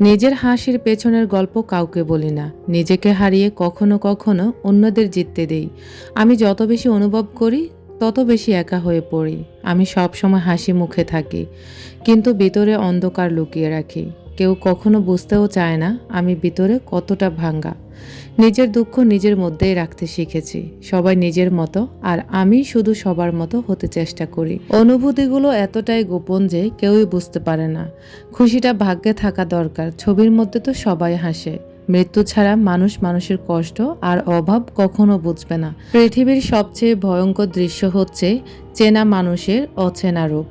নিজের হাসির পেছনের গল্প কাউকে বলি না, নিজেকে হারিয়ে কখনো কখনো অন্যদের জিততে দেই। আমি যত বেশি অনুভব করি তত বেশি একা হয়ে পড়ি। আমি সবসময় হাসি মুখে থাকি, কিন্তু ভিতরে অন্ধকার লুকিয়ে রাখি। কেউ কখনো বুঝতেও চায় না আমি ভিতরে কতটা ভাঙ্গা। নিজের দুঃখ নিজের মধ্যেই রাখতে শিখেছি। সবাই নিজের মতো, আর আমি শুধু সবার মতো হতে চেষ্টা করি। অনুভূতিগুলো এতটাই গোপন যে কেউই বুঝতে পারে না। খুশিটা ভাগ্যে থাকা দরকার। ছবির মধ্যে তো সবাই হাসে। মৃত্যু ছাড়া মানুষ মানুষের কষ্ট আর অভাব কখনো বুঝবে না। পৃথিবীর সবচেয়ে ভয়ঙ্কর দৃশ্য হচ্ছে চেনা মানুষের অচেনা রূপ।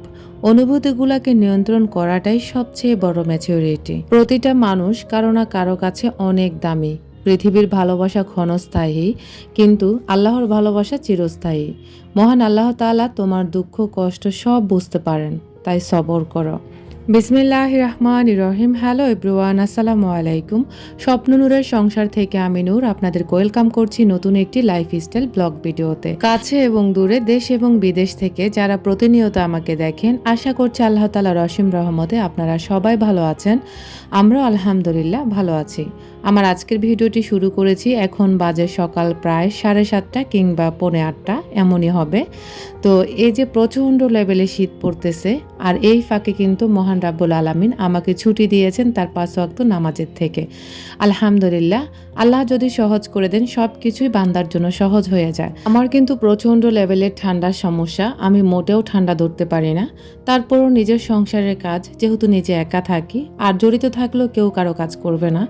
অনুভূতিগুলোকে নিয়ন্ত্রণ করাটাই সবচেয়ে বড় ম্যাচুরিটি। প্রতিটা মানুষ কারো না কারো কাছে অনেক দামি। পৃথিবীর ভালোবাসা ক্ষণস্থায়ী, কিন্তু আল্লাহর ভালোবাসা চিরস্থায়ী। মহান আল্লাহ তাআলা তোমার দুঃখ কষ্ট সব বুঝতে পারেন, তাই সবর করো। বিসমিল্লাহির রহমানির রহিম। হ্যালো এভরিওয়ান, আসসালামু আলাইকুম। স্বপ্ন নূরের সংসার থেকে আমি নূর আপনাদের ওয়েলকাম করছি নতুন একটি লাইফস্টাইল ব্লগ ভিডিওতে। কাছে এবং দূরে, দেশ এবং বিদেশ থেকে যারা প্রতিনিয়ত আমাকে দেখেন, আশা করছি আল্লাহ তাআলার অসীম রহমতে আপনারা সবাই ভালো আছেন। আমরাও আলহামদুলিল্লাহ ভালো আছি। আমার আজকের ভিডিওটি শুরু করেছি, এখন বাজে সকাল প্রায় 7:30 কিংবা 7:45 এমনই হবে। তো এই যে প্রচণ্ড লেভেলে শীত পড়তেছে, আর এই ফাঁকে কিন্তু মহান রাব্বুল আলামিন আমাকে ছুটি দিয়েছেন তার 5 ওয়াক্ত নামাজের থেকে। আলহামদুলিল্লাহ, আল্লাহ যদি সহজ করে দেন সব কিছুই বান্দার জন্য সহজ হয়ে যায়। আমার কিন্তু প্রচণ্ড লেভেলের ঠান্ডার সমস্যা, আমি মোটেও ঠান্ডা ধরতে পারি না। তারপরও নিজের সংসারের কাজ, যেহেতু নিজে একা থাকি, আর জড়িত থাকলেও কেউ কারো কাজ করবে না,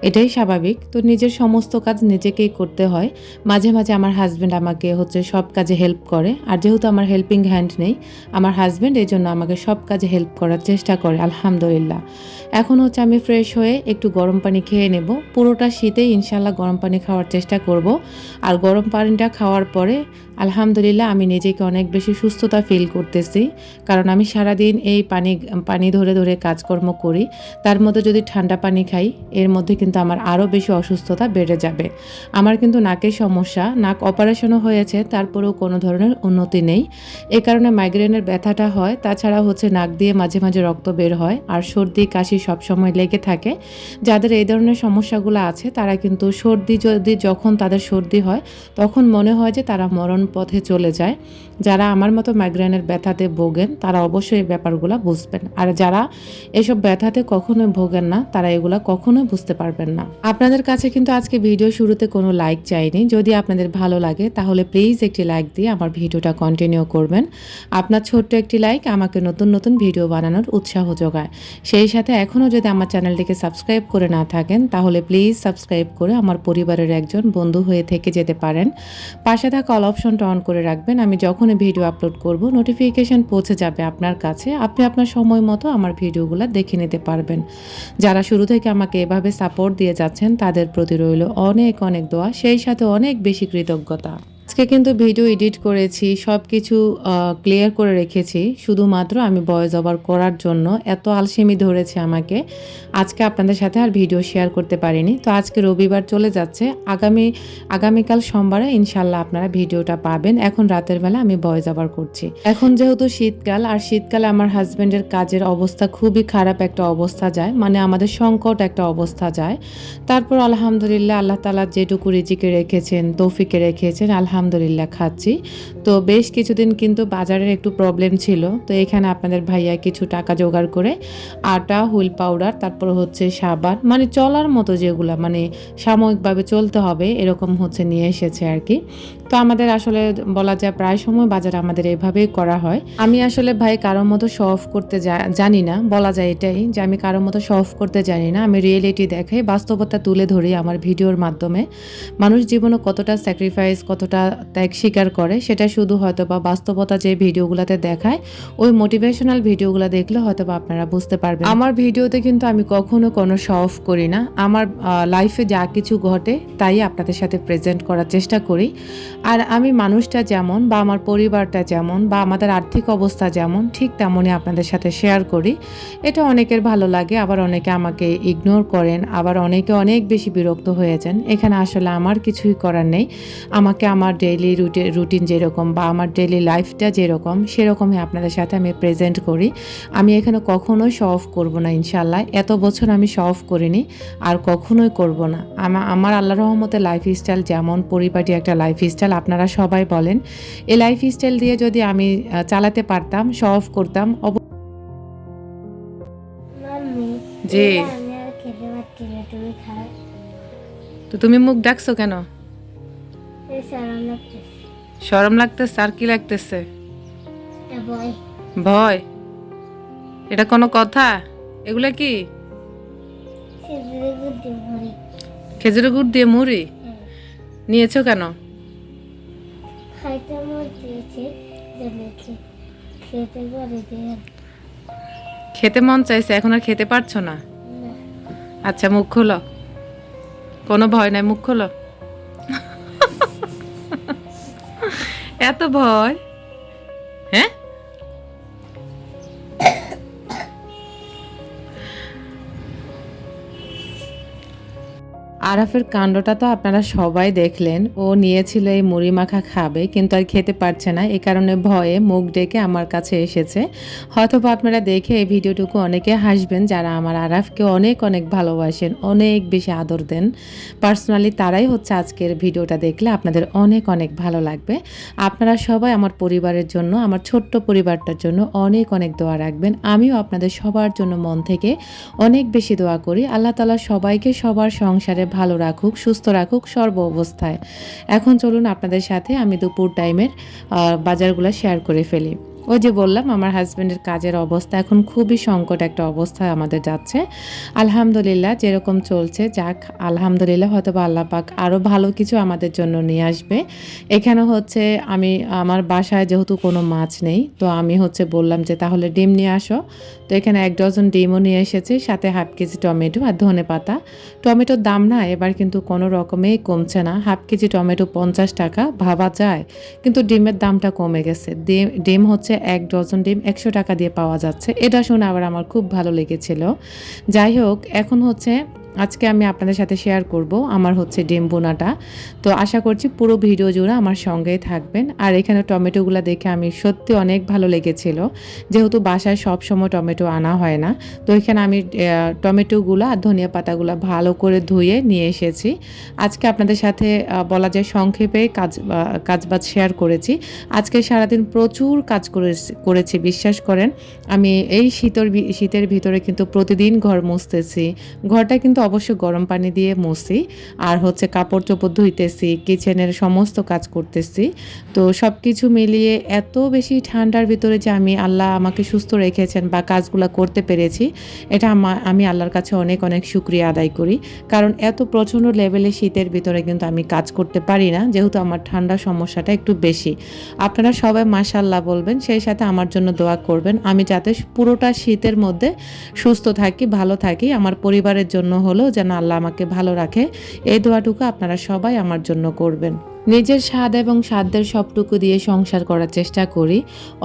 এটাই স্বাভাবিক। তো নিজের সমস্ত কাজ নিজেকেই করতে হয়। মাঝে মাঝে আমার হাজব্যান্ড আমাকে সব কাজে হেল্প করে, আর যেহেতু আমার হেল্পিং হ্যান্ড নেই, আমার হাজব্যান্ড এই জন্য আমাকে সব কাজে হেল্প করার চেষ্টা করে। আলহামদুলিল্লাহ। এখন আমি ফ্রেশ হয়ে একটু গরম পানি খেয়ে নেব। পুরোটা শীতেই ইনশাল্লাহ গরম পানি খাওয়ার চেষ্টা করব। আর গরম পানিটা খাওয়ার পরে আলহামদুলিল্লাহ আমি নিজেকে অনেক বেশি সুস্থতা ফিল করতেছি। কারণ আমি সারাদিন এই পানি ধরে ধরে কাজকর্ম করি, তার মধ্যে যদি ঠান্ডা পানি খাই, এর মধ্যে কিন্তু আমার আরও বেশি অসুস্থতা বেড়ে যাবে। আমার কিন্তু নাকের সমস্যা, নাক অপারেশনও হয়েছে, তারপরেও কোনো ধরনের উন্নতি নেই। এ কারণে মাইগ্রেনের ব্যথাটা হয়। তাছাড়া নাক দিয়ে মাঝে মাঝে রক্ত বের হয়, আর সর্দি কাশি সবসময় লেগে থাকে। যাদের এই ধরনের সমস্যাগুলো আছে তারা কিন্তু যখন তাদের সর্দি হয় তখন মনে হয় যে তারা মরণ পথে চলে যায়। যারা আমার মতো মাইগ্রেনের ব্যথাতে ভোগেন তারা অবশ্যই এই ব্যাপারগুলো বুঝবেন, আর যারা এসব ব্যথাতে কখনোই ভোগেন না তারা এগুলা কখনোই বুঝতে পারবেন না। আপনাদের কাছে কিন্তু আজকে ভিডিও শুরুতে কোনো লাইক চাইনি। যদি আপনাদের ভালো লাগে তাহলে প্লিজ একটি লাইক দিয়ে আমার ভিডিওটা কন্টিনিউ করবেন। আপনার ছোট্ট একটি লাইক আমাকে নতুন নতুন ভিডিও বানানোর উৎসাহ যোগায়। সেই সাথে এখনও যদি আমার চ্যানেলটিকে সাবস্ক্রাইব করে না থাকেন তাহলে প্লিজ সাবস্ক্রাইব করে আমার পরিবারের একজন বন্ধু হয়ে থেকে যেতে পারেন। পাশে থাকা অল অপশনটা অন করে রাখবেন। আমি যখনই ভিডিও আপলোড করব নোটিফিকেশন পৌঁছে যাবে আপনার কাছে। আপনি আপনার সময় মতো আমার ভিডিওগুলো দেখে নিতে পারবেন। যারা শুরু থেকে আমাকে এভাবে সাপোর্ট দিয়ে যাচ্ছেন তাদের প্রতি রইল অনেক অনেক দোয়া, সেই সাথে অনেক বেশি কৃতজ্ঞতা। আজকে কিন্তু ভিডিও এডিট করেছি, সব কিছু ক্লিয়ার করে রেখেছি, শুধুমাত্র আমি ভয়েস ওভার করার জন্য এত আলসেমি ধরেছে আমাকে। আজকে আপনাদের সাথে আর ভিডিও শেয়ার করতে পারিনি। তো আজকে রবিবার চলে যাচ্ছে, আগামীকাল সোমবারে ইনশাল্লাহ আপনারা ভিডিওটা পাবেন। এখন রাতের বেলা আমি ভয়েস ওভার করছি। এখন যেহেতু শীতকাল, আর শীতকালে আমার হাজব্যান্ডের কাজের অবস্থা খুবই খারাপ একটা অবস্থা যায়, মানে আমাদের সংকট একটা অবস্থা যায়। তারপর আলহামদুলিল্লাহ আল্লাহ তাআলা যেটুকু রিজিকে রেখেছেন, তৌফিকে রেখেছেন, আলহামদুলিল্লাহ খাচ্ছি। তো বেশ কিছুদিন কিন্তু বাজারের একটু প্রবলেম ছিল। তো এখানে আপনাদের ভাইয়া কিছু টাকা জোগাড় করে আটা, হুইল পাউডার, তারপর সাবান, মানে চলার মতো যেগুলা, মানে সাময়িকভাবে চলতে হবে এরকম নিয়ে এসেছে আর কি। তো আমাদের আসলে বলা যায় প্রায় সময় বাজারে আমাদের এভাবেই করা হয়। আমি আসলে ভাই কারোর মতো শো অফ করতে জানি না, বলা যায় এটাই যে আমি কারোর মতো শো অফ করতে জানি না। আমি রিয়েলিটি দেখাই, বাস্তবতা তুলে ধরি আমার ভিডিওর মাধ্যমে। মানুষ জীবনে কতটা স্যাক্রিফাইস, কতটা ত্যাগ স্বীকার করে সেটা শুধু হয়তোবা বাস্তবতা যে ভিডিওগুলোতে দেখায়, ওই মোটিভেশনাল ভিডিওগুলো দেখলে হয়তোবা আপনারা বুঝতে পারবেন। আমার ভিডিওতে কিন্তু আমি কখনো কোনো শো অফ করি না। আমার লাইফে যা কিছু ঘটে তাই আপনাদের সাথে প্রেজেন্ট করার চেষ্টা করি। আর আমি মানুষটা যেমন, বা আমার পরিবারটা যেমন, বা আমাদের আর্থিক অবস্থা যেমন, ঠিক তেমনই আপনাদের সাথে শেয়ার করি। এটা অনেকের ভালো লাগে, আবার অনেকে আমাকে ইগনোর করেন, আবার অনেকে অনেক বেশি বিরক্ত হয়ে যান। এখানে আসলে আমার কিছুই করার নেই। আমাকে আমার আমার ডেইলি রুটিন যেরকম বা আমার ডেইলি লাইফটা যেরকম সেরকমই আপনাদের সাথে আমি প্রেজেন্ট করি। আমি এখানে কখনোই শো অফ করবো না ইনশাল্লাহ। এত বছর আমি শো অফ করিনি আর কখনোই করব না। আমার আল্লাহর রহমতে লাইফস্টাইল যেমন পরিপাটি একটা লাইফস্টাইল আপনারা সবাই বলেন, এই লাইফস্টাইল দিয়ে যদি আমি চালাতে পারতাম, শো অফ করতাম জি। তো তুমি মুখ ডাকছো কেন? শরম লাগতেছে? আর কি লাগতেছে? ভয়? এটা কোনো কথা? এগুলা কি? খেজুরের গুড় দিয়ে মুড়ি নিয়েছো কেন? খেতে মন চাইছে, এখন আর খেতে পারছো না? আচ্ছা মুখ খোলো, কোনো ভয় নাই, মুখ খোলো। এত ভয়? হ্যাঁ, আরাফের কাণ্ডটা তো আপনারা সবাই দেখলেন। ও নিয়েছিল এই মুড়ি মাখা খাবে, কিন্তু আর খেতে পারছে না, এই কারণে ভয়ে মুখ ডেকে আমার কাছে এসেছে। হয়তো আপনারা দেখে এই ভিডিওটুকু অনেকে হাসবেন, যারা আমার আরাফকে অনেক অনেক ভালোবাসেন, অনেক বেশি আদর দেন। পার্সোনালি তারাই হচ্ছে আজকের ভিডিওটা দেখলে আপনাদের অনেক অনেক ভালো লাগবে। আপনারা সবাই আমার পরিবারের জন্য, আমার ছোট্ট পরিবারটার জন্য অনেক অনেক দোয়া রাখবেন। আমিও আপনাদের সবার জন্য মন থেকে অনেক বেশি দোয়া করি। আল্লাহ তাআলা সবাইকে সবার সংসারে ভালো রাখুক, সুস্থ রাখুক সর্ব অবস্থায়। এখন চলুন আপনাদের সাথে আমি দুপুর টাইমের বাজারগুলো শেয়ার করে ফেলি। ওই যে বললাম আমার হাজব্যান্ডের কাজের অবস্থা এখন খুবই সংকট একটা অবস্থায় আমাদের যাচ্ছে। আলহামদুলিল্লাহ যেরকম চলছে যাক, আলহামদুলিল্লাহ, হয়তো বা আল্লাহ পাক আরও ভালো কিছু আমাদের জন্য নিয়ে আসবে। এখানে হচ্ছে আমি আমার বাসায় যেহেতু কোনো মাছ নেই, তো আমি হচ্ছে বললাম যে তাহলে ডিম নিয়ে আসো। তো এখানে 1 ডজন ডিমও নিয়ে এসেছি, সাথে হাফ কেজি টমেটো আর ধনে পাতা। টমেটোর দাম না এবার কিন্তু কোনো রকমেই কমছে না, হাফ কেজি টমেটো 50 টাকা, ভাবা যায়। কিন্তু ডিমের দামটা কমে গেছে। ডিম হচ্ছে 1 ডজন ডিম 100 টাকা দিয়ে পাওয়া যাচ্ছে। এটা শুনে আবার আমার খুব ভালো লেগেছিল। যাই হোক, এখন হচ্ছে আজকে আমি আপনাদের সাথে শেয়ার করব আমার হচ্ছে ডিম বোনাটা। তো আশা করছি পুরো ভিডিও জুড়ে আমার সঙ্গেই থাকবেন। আর এখানে টমেটোগুলো দেখে আমি সত্যি অনেক ভালো লেগেছিল, যেহেতু বাসায় সব সময় টমেটো আনা হয় না। তো এখানে আমি টমেটোগুলো আর ধনিয়া পাতাগুলো ভালো করে ধুয়ে নিয়ে এসেছি। আজকে আপনাদের সাথে বলা যায় সংক্ষেপে কাজবাজ শেয়ার করেছি। আজকে সারাদিন প্রচুর কাজ করেছি বিশ্বাস করেন। আমি এই শীতের ভিতরে কিন্তু প্রতিদিন ঘর মুছতেছি। ঘরটা কিন্তু অবশ্য গরম পানি দিয়ে মুছি, আর হচ্ছে কাপড় চোপড় ধুইতেছি, কিচেনের সমস্ত কাজ করতেছি। তো সব কিছু মিলিয়ে এত বেশি ঠান্ডার ভিতরে যে আল্লাহ আমাকে সুস্থ রেখেছেন বা কাজগুলো করতে পেরেছি, এটা আমি আল্লাহর কাছে অনেক অনেক শুকরিয়া আদায় করি। কারণ এত প্রচণ্ড লেভেলে শীতের ভিতরে কিন্তু আমি কাজ করতে পারি না, যেহেতু আমার ঠান্ডার সমস্যাটা একটু বেশি। আপনারা সবাই মাশাআল্লাহ বলবেন, সেই সাথে আমার জন্য দোয়া করবেন আমি যাতে পুরোটা শীতের মধ্যে সুস্থ থাকি, ভালো থাকি। আমার পরিবারের জন্য হলেও যেন আল্লাহ আমাকে ভালো রাখে, এই দোয়াটুকু আপনারা সবাই আমার জন্য করবেন। নিজের স্বাদ এবং সাধ্যের সবটুকু দিয়ে সংসার করার চেষ্টা করি।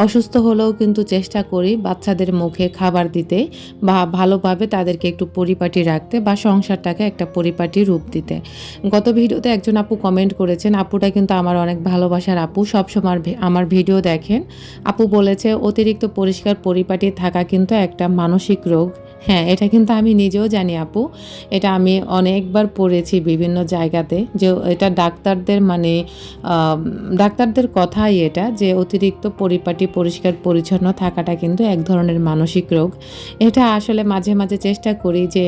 অসুস্থ হলেও কিন্তু চেষ্টা করি বাচ্চাদের মুখে খাবার দিতে বা ভালোভাবে তাদেরকে একটু পরিপাটি রাখতে বা সংসারটাকে একটা পরিপাটি রূপ দিতে। গত ভিডিওতে একজন আপু কমেন্ট করেছেন, আপুটা কিন্তু আমার অনেক ভালোবাসার আপু, সবসময় আমার ভিডিও দেখেন। আপু বলেছে অতিরিক্ত পরিষ্কার পরিপাটি থাকা কিন্তু একটা মানসিক রোগ। হ্যাঁ, এটা কিন্তু আমি নিজেও জানি আপু, এটা আমি অনেকবার পড়েছি বিভিন্ন জায়গাতে, যে এটা ডাক্তারদের কথাই এটা, যে অতিরিক্ত পরিপাটি পরিষ্কার পরিচ্ছন্ন থাকাটা কিন্তু এক ধরনের মানসিক রোগ। এটা আসলে মাঝে মাঝে চেষ্টা করি যে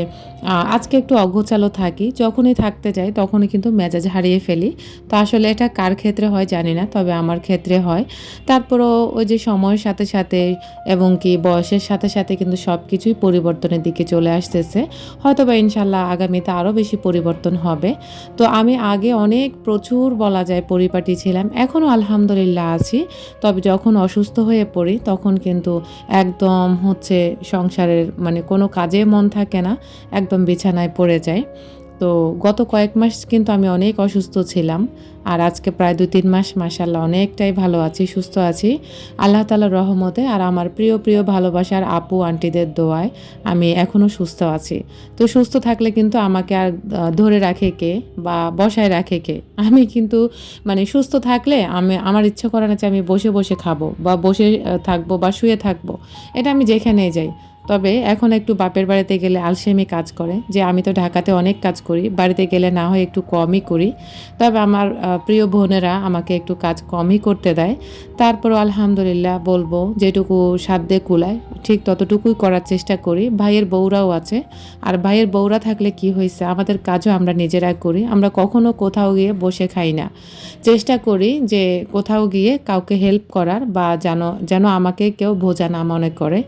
আজকে একটু অগোছালো থাকি, যখনই থাকতে যাই তখনই কিন্তু মেজাজ হারিয়ে ফেলি। তো আসলে এটা কার ক্ষেত্রে হয় জানি না, তবে আমার ক্ষেত্রে হয়। তারপরও ওই যে সময়ের সাথে সাথে এবং কি বয়সের সাথে সাথে কিন্তু সব কিছুই পরিবর্তনের দিকে চলে আসতেছে। হয়তো বা ইনশাল্লাহ আগামীতে আরও বেশি পরিবর্তন হবে। তো আমি আগে অনেক প্রচুর বলা যায় পরিপাটি ছিলাম, এখনও আলহামদুলিল্লাহ আছি। তবে যখন অসুস্থ হয়ে পড়ি তখন কিন্তু একদম হচ্ছে সংসারের কোনো কাজে মন থাকে না, একদম বিছানায় পড়ে যায়। তো গত কয়েক মাস কিন্তু আমি অনেক অসুস্থ ছিলাম, আর আজকে প্রায় 2-3 মাস মাশাআল্লাহ অনেকটাই ভালো আছি, সুস্থ আছি আল্লাহ তাআলার রহমতে। আর আমার প্রিয় প্রিয় ভালোবাসার আপু আন্টিদের দোয়ায় আমি এখনও সুস্থ আছি। তো সুস্থ থাকলে কিন্তু আমাকে আর ধরে রাখে কে বা বসায় রাখে কে? আমি কিন্তু মানে সুস্থ থাকলে আমার ইচ্ছা করে না যে আমি বসে বসে খাবো বা বসে থাকবো বা শুয়ে থাকবো, এটা আমি যেখানেই যাই। তবে এখন একটু বাপের বাড়িতে গেলে আলসেমি কাজ করে, যে আমি তো ঢাকাতে অনেক কাজ করি, বাড়িতে গেলে না হয় একটু কমই করি। তবে আমার প্রিয় বোনেরা আমাকে একটু কাজ কমই করতে দেয়। তারপরও আলহামদুলিল্লাহ বলবো, যেটুকু সাধ্যে কুলায় ঠিক ততটুকুই করার চেষ্টা করি। ভাইয়ের বউরাও আছে, আর ভাইয়ের বউরা থাকলে কি হয়েছে, আমাদের কাজও আমরা নিজেরা করি। আমরা কখনো কোথাও গিয়ে বসে খাই না, চেষ্টা করি যে কোথাও গিয়ে কাউকে হেল্প করার, বা যেন যেন আমাকে কেউ বোঝা না মনে করে।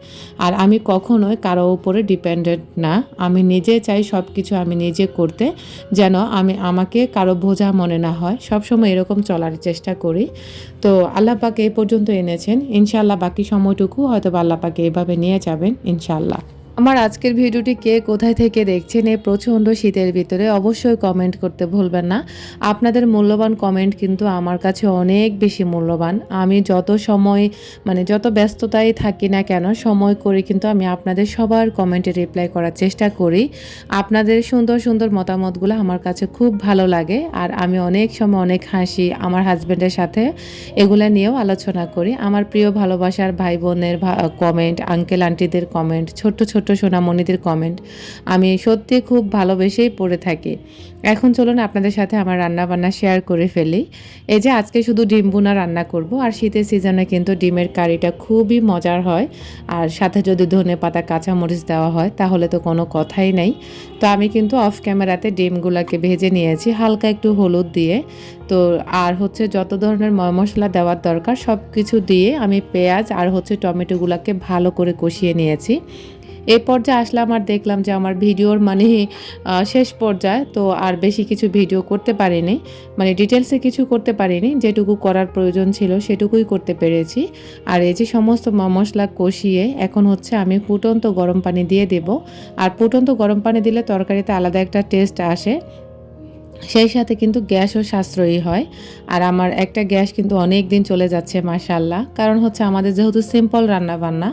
আর আমি কখনোই কারো উপরে ডিপেন্ডেন্ট না, আমি নিজে চাই সব কিছু আমি নিজে করতে, যেন আমাকে কারো বোঝা মনে না হয়। সবসময় এরকম চলার চেষ্টা করি। তো আল্লাহ পাক এই পর্যন্ত এনেছেন, ইনশাআল্লাহ বাকি সময়টুকু হয়তো আল্লাহ পাক এইভাবে নিয়ে যাবেন ইনশাআল্লাহ। আমার আজকের ভিডিওটি কে কোথায় থেকে দেখছেন এই প্রচণ্ড শীতের ভিতরে অবশ্যই কমেন্ট করতে ভুলবেন না। আপনাদের মূল্যবান কমেন্ট কিন্তু আমার কাছে অনেক বেশি মূল্যবান। আমি যত সময় মানে যত ব্যস্ততায় থাকি না কেন, সময় করে কিন্তু আমি আপনাদের সবার কমেন্টে রিপ্লাই করার চেষ্টা করি। আপনাদের সুন্দর সুন্দর মতামতগুলো আমার কাছে খুব ভালো লাগে, আর আমি অনেক সময় অনেক হাসি আমার হাজব্যান্ডের সাথে এগুলা নিয়েও আলোচনা করি। আমার প্রিয় ভালোবাসার ভাই বোনের কমেন্ট, আঙ্কেল আন্টিদের কমেন্ট, ছোট্ট ছোট্ট সোনামণিদের কমেন্ট আমি সত্যি খুব ভালোবেসেই পড়ে থাকি। এখন চলুন আপনাদের সাথে আমার রান্নাবান্না শেয়ার করে ফেলি। এই যে আজকে শুধু ডিম ভুনা রান্না করব, আর শীতের সিজনে কিন্তু ডিমের কারিটা খুবই মজার হয়, আর সাথে যদি ধনেপাতা কাঁচামরিচ দেওয়া হয় তাহলে তো কোনো কথাই নেই। তো আমি কিন্তু অফ ক্যামেরাতে ডিমগুলোকে ভেজে নিয়েছি হালকা একটু হলুদ দিয়ে। তো আর হচ্ছে যত ধরনের মশলা দেওয়ার দরকার সব কিছু দিয়ে আমি পেঁয়াজ আর হচ্ছে টমেটোগুলোকে ভালো করে কষিয়ে নিয়েছি। এই পর্যায়ে আসলাম আর দেখলাম যে আমার ভিডিওর মানে শেষ পর্যায়ে, তো আর বেশি কিছু ভিডিও করতে পারিনি, মানে ডিটেলসে কিছু করতে পারিনি, যেটুকু করার প্রয়োজন ছিল সেটুকুই করতে পেরেছি। আর এই যে সমস্ত মশলা কষিয়ে এখন হচ্ছে আমি ফুটন্ত গরম পানি দিয়ে দেব। আর ফুটন্ত গরম পানি দিলে তরকারিতে আলাদা একটা টেস্ট আসে, সেই সাথে কিন্তু গ্যাসও সাশ্রয়ী হয়। আর আমার একটা গ্যাস কিন্তু অনেক দিন চলে যাচ্ছে মাশাআল্লাহ, কারণ হচ্ছে আমাদের যেহেতু সিম্পল রান্না বান্না,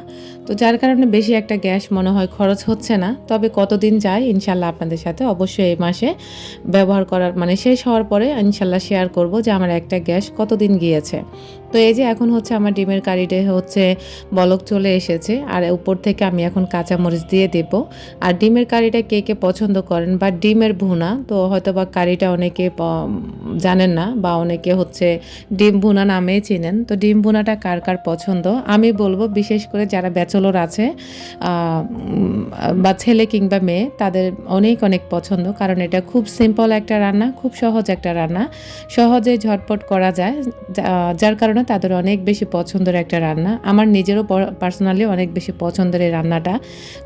তো যার কারণে বেশি একটা গ্যাস মনে হয় খরচ হচ্ছে না। তবে কতদিন যায় ইনশাল্লাহ আপনাদের সাথে অবশ্যই এই মাসে ব্যবহার করার মানে শেষ হওয়ার পরে ইনশাল্লাহ শেয়ার করব যে আমার একটা গ্যাস কতদিন গিয়েছে। তো এই যে এখন হচ্ছে আমার ডিমের কারিটা হচ্ছে বলক চলে এসেছে, আর উপর থেকে আমি এখন কাঁচামরিচ দিয়ে দেব। আর ডিমের কারিটা কে কে পছন্দ করেন বা ডিমের ভুনা, তো হয়তো বা কারিটা অনেকে জানেন না, বা অনেকে হচ্ছে ডিম ভুনা নামেই চিনেন। তো ডিম ভুনাটা কার কার পছন্দ, আমি বলবো বিশেষ করে যারা ব্যাচেলর আছে বা ছেলে কিংবা মেয়ে, তাদের অনেক অনেক পছন্দ, কারণ এটা খুব সিম্পল একটা রান্না, খুব সহজ একটা রান্না, সহজে ঝটপট করা যায়, যার কারণে তাদের অনেক বেশি পছন্দের একটা রান্না। আমার নিজেরও পার্সোনালি অনেক বেশি পছন্দের এই রান্নাটা,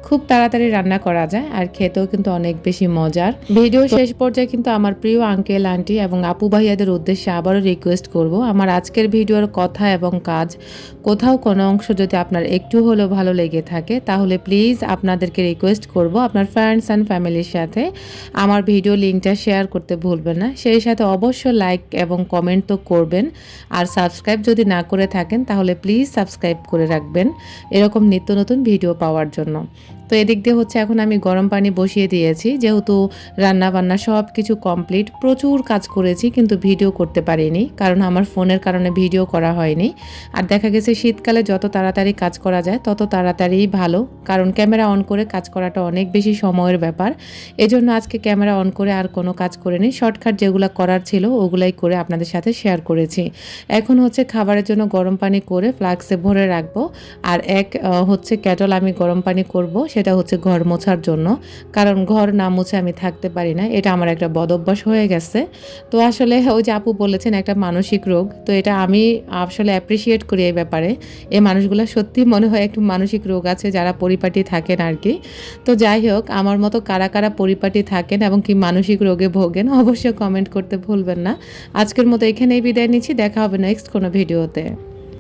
খুব তাড়াতাড়ি রান্না করা যায় আর খেতেও কিন্তু অনেক বেশি মজার। ভিডিও শেষ পর্যায়ে কিন্তু আমার প্রিয় আঙ্কেল আন্টি এবং আপু ভাইয়াদের উদ্দেশ্যে আবারও রিকোয়েস্ট করব, আমার আজকের ভিডিওর কথা এবং কাজ কোথাও কোনো অংশ যদি আপনার একটু হলেও ভালো লেগে থাকে, তাহলে প্লিজ আপনাদেরকে রিকোয়েস্ট করব আপনার ফ্রেন্ডস অ্যান্ড ফ্যামিলির সাথে আমার ভিডিও লিঙ্কটা শেয়ার করতে ভুলবেন না। সেই সাথে অবশ্যই লাইক এবং কমেন্ট তো করবেন, আর সাবস্ক্রাইব যদি না করে থাকেন তাহলে প্লিজ সাবস্ক্রাইব করে রাখবেন এরকম নিত্য নতুন ভিডিও পাওয়ার জন্য। তো এদিক দিয়ে হচ্ছে এখন আমি গরম পানি বসিয়ে দিয়েছি, যেহেতু রান্না বান্না সব কিছু কমপ্লিট, প্রচুর কাজ করেছি কিন্তু ভিডিও করতে পারিনি, কারণ আমার ফোনের কারণে ভিডিও করা হয়নি। আর দেখা গেছে শীতকালে যত তাড়াতাড়ি কাজ করা যায় তত তাড়াতাড়িই ভালো, কারণ ক্যামেরা অন করে কাজ করাটা অনেক বেশি সময়ের ব্যাপার। এজন্য আজকে ক্যামেরা অন করে আর কোনো কাজ করিনি, শর্টকাট যেগুলো করার ছিল ওগুলাই করে আপনাদের সাথে শেয়ার করেছি। এখন হচ্ছে খাবারের জন্য গরম পানি করে ফ্লাক্সে ভরে রাখবো, আর হচ্ছে কেটল আমি গরম পানি করব, সেটা হচ্ছে ঘর মোছার জন্য, কারণ ঘর না মুছে আমি থাকতে পারি না, এটা আমার একটা বদ অভ্যাস হয়ে গেছে। তো আসলে ওই যে আপু বলেছেন একটা মানসিক রোগ, তো এটা আমি আসলে অ্যাপ্রিসিয়েট করি এই ব্যাপারে। এই মানুষগুলো সত্যি মনে হয় একটু মানসিক রোগ আছে যারা পরিপাটি থাকেন আর কি। তো যাই হোক, আমার মতো কারা কারা পরিপাটি থাকেন এবং কি মানসিক রোগে ভোগেন অবশ্যই কমেন্ট করতে ভুলবেন না। আজকের মতো এখানেই বিদায় নিচ্ছি, দেখা হবে নেক্সট কোনো ভিডিওতে।